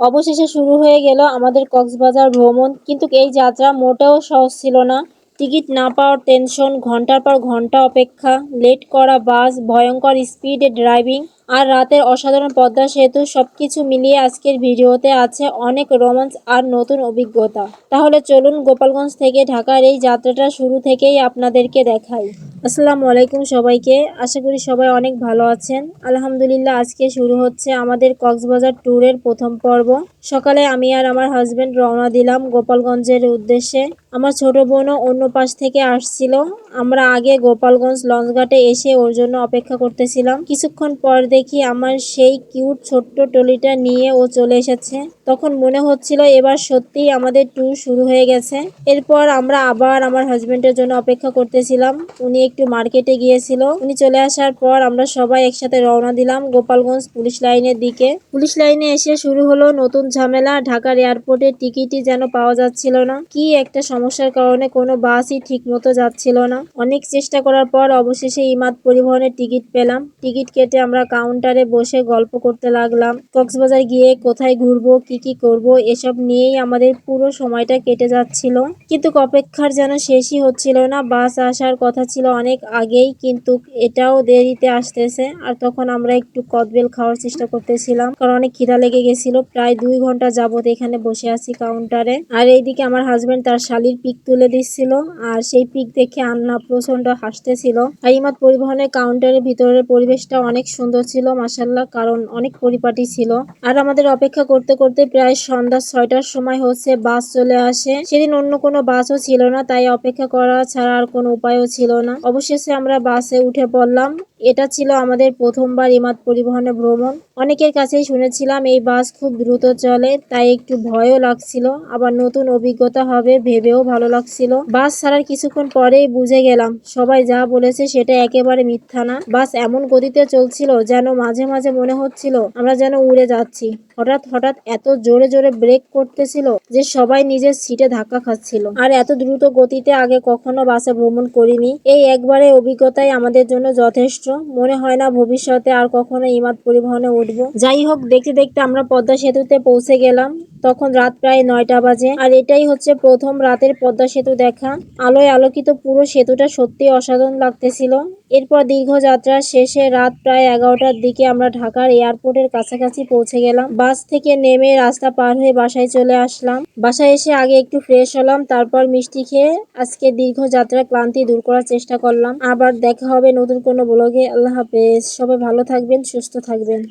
অবশেষে শুরু হয়ে গেল আমাদের কক্সবাজার ভ্রমণ, কিন্তু এই যাত্রা মোটেও সহজ ছিল না। টিকিট না পাওয়ার টেনশন, ঘন্টার পর ঘন্টা অপেক্ষা, লেট করা বাস, ভয়ঙ্কর স্পিডে ড্রাইভিং আর রাতের অসাধারণ পদ্মা সেতু, সবকিছু মিলিয়ে আজকের ভিডিওতে আছে অনেক রোমাঞ্চ আর নতুন অভিজ্ঞতা। তাহলে চলুন গোপালগঞ্জ থেকে ঢাকার এই যাত্রাটা শুরু থেকেই আপনাদেরকে দেখাই। আসসালামু আলাইকুম সবাইকে, আশা করি সবাই অনেক ভালো আছেন। আলহামদুলিল্লাহ, আজকে শুরু হচ্ছে আমাদের কক্সবাজার ট্যুরের প্রথম পর্ব। সকালে আমি আর আমার হাজবেন্ড রওনা দিলাম গোপালগঞ্জের উদ্দেশ্যে। আমার ছোট বোনও অন্য পাশ থেকে আসছিল। আমরা আগে গোপালগঞ্জ লঞ্চঘাটে এসে ওর জন্য অপেক্ষা করতেছিলাম। কিছুক্ষণ পর দেখি আমার সেই কিউট ছোট্ট টলিটা নিয়ে ও চলে এসেছে। তখন মনে হচ্ছিল এবার সত্যিই আমাদের ট্যুর শুরু হয়ে গেছে। এরপর আমরা আবার আমার হাজবেন্ডের জন্য অপেক্ষা করতেছিলাম। উনি একটু মার্কেটে গিয়েছিল। উনি চলে আসার পর আমরা সবাই একসাথে রওনা দিলাম গোপালগঞ্জ পুলিশ লাইনের দিকে। পুলিশ লাইনে এসে শুরু হলো নতুন ঝামেলা। ঢাকার এয়ারপোর্টে টিকিটই যেন পাওয়া যাচ্ছিল না। কি একটা সমস্যার কারণে কোনো বাসই ঠিক মতো যাচ্ছিল না। অনেক চেষ্টা করার পর অবশেষে ইমাদ পরিবহনের টিকিট পেলাম। টিকিট কেটে আমরা কাউন্টারে বসে গল্প করতে লাগলাম। কক্সবাজার গিয়ে কোথায় ঘুরবো, কি করব, এসব নিয়েই আমাদের পুরো সময়টা কেটে যাচ্ছিল। কিন্তু অপেক্ষার যেন শেষই হচ্ছিল না। বাস আসার কথা ছিল অনেক আগেই, কিন্তু এটাও দেরিতে আসতেছে। আর তখন আমরা একটু কদবেল খাওয়ার চেষ্টা করতেছিলাম, কারণ অনেক খিদা লেগে গেছিল। প্রায় 2 ঘন্টা যাবত এখানে বসে আছি কাউন্টারে। আর এইদিকে আমার হাজবেন্ড তার শালির পিক তুলে দিচ্ছিল, আর সেই পিক দেখে আন্না প্রচন্ড হাসতেছিল। আর ইমাদ পরিবহনের কাউন্টারের ভিতরের পরিবেশটা অনেক সুন্দর ছিল মাশাআল্লাহ, কারণ অনেক পরিপাটি ছিল। আর আমাদের অপেক্ষা করতে করতে প্রায় সন্ধ্যা 6টার সময় হচ্ছে বাস চলে আসে। সেদিন অন্য কোনো বাসও ছিল না, তাই অপেক্ষা করা ছাড়া আর কোনো উপায়ও ছিল না। অবশেষে আমরা বাসে উঠে পড়লাম। এটা ছিল আমাদের প্রথমবার ইমাদ পরিবহনে ভ্রমণ। অনেকের কাছেই শুনেছিলাম এই বাস খুব দ্রুত চলে, তাই একটু ভয়ও লাগছিল, আবার নতুন অভিজ্ঞতা হবে ভেবেও ভালো লাগছিল। বাস ছাড়ার কিছুক্ষণ পরেই বুঝে গেলাম সবাই যা বলেছে সেটা একেবারে মিথ্যা না। বাস এমন গতিতে চলছিল যেন মাঝে মাঝে মনে হচ্ছিল আমরা যেন উড়ে যাচ্ছি। হঠাৎ হঠাৎ এত জোরে জোরে ব্রেক করতেছিল যে সবাই নিজের সিটে ধাক্কা খাচ্ছিল। আর এত দ্রুত গতিতে আগে কখনো বাসে ভ্রমণ করিনি। এই একবারের অভিজ্ঞতাই আমাদের জন্য যথেষ্ট। মনে হয় না ভবিষ্যতে আর কখনো ইমাদ পরিবহনে উঠবো। যাই হোক, দেখতে দেখতে আমরা পদ্মা সেতুতে পৌঁছে গেলাম। তখন রাত প্রায় 9টা বাজে। আর এটাই হচ্ছে প্রথম রাতের পদ্মা সেতু দেখা। আলোয় আলোকিত পুরো সেতুটা সত্যি অসাধারণ লাগতেছিল। এরপর দীর্ঘ যাত্রা শেষে রাত প্রায় 11টার দিকে আমরা ঢাকার এয়ারপোর্টের কাছাকাছি পৌঁছে গেলাম। বাস থেকে নেমে রাস্তা পার হয়ে বাসায় চলে আসলাম। বাসায় এসে আগে একটু ফ্রেশ হলাম, তারপর মিষ্টি খেয়ে আজকে দীর্ঘ যাত্রার ক্লান্তি দূর করার চেষ্টা করলাম। আবার দেখা হবে নতুন কোনো ব্লগে। আল্লাহ হাফেজ। সবাই ভালো থাকবেন, সুস্থ থাকবেন।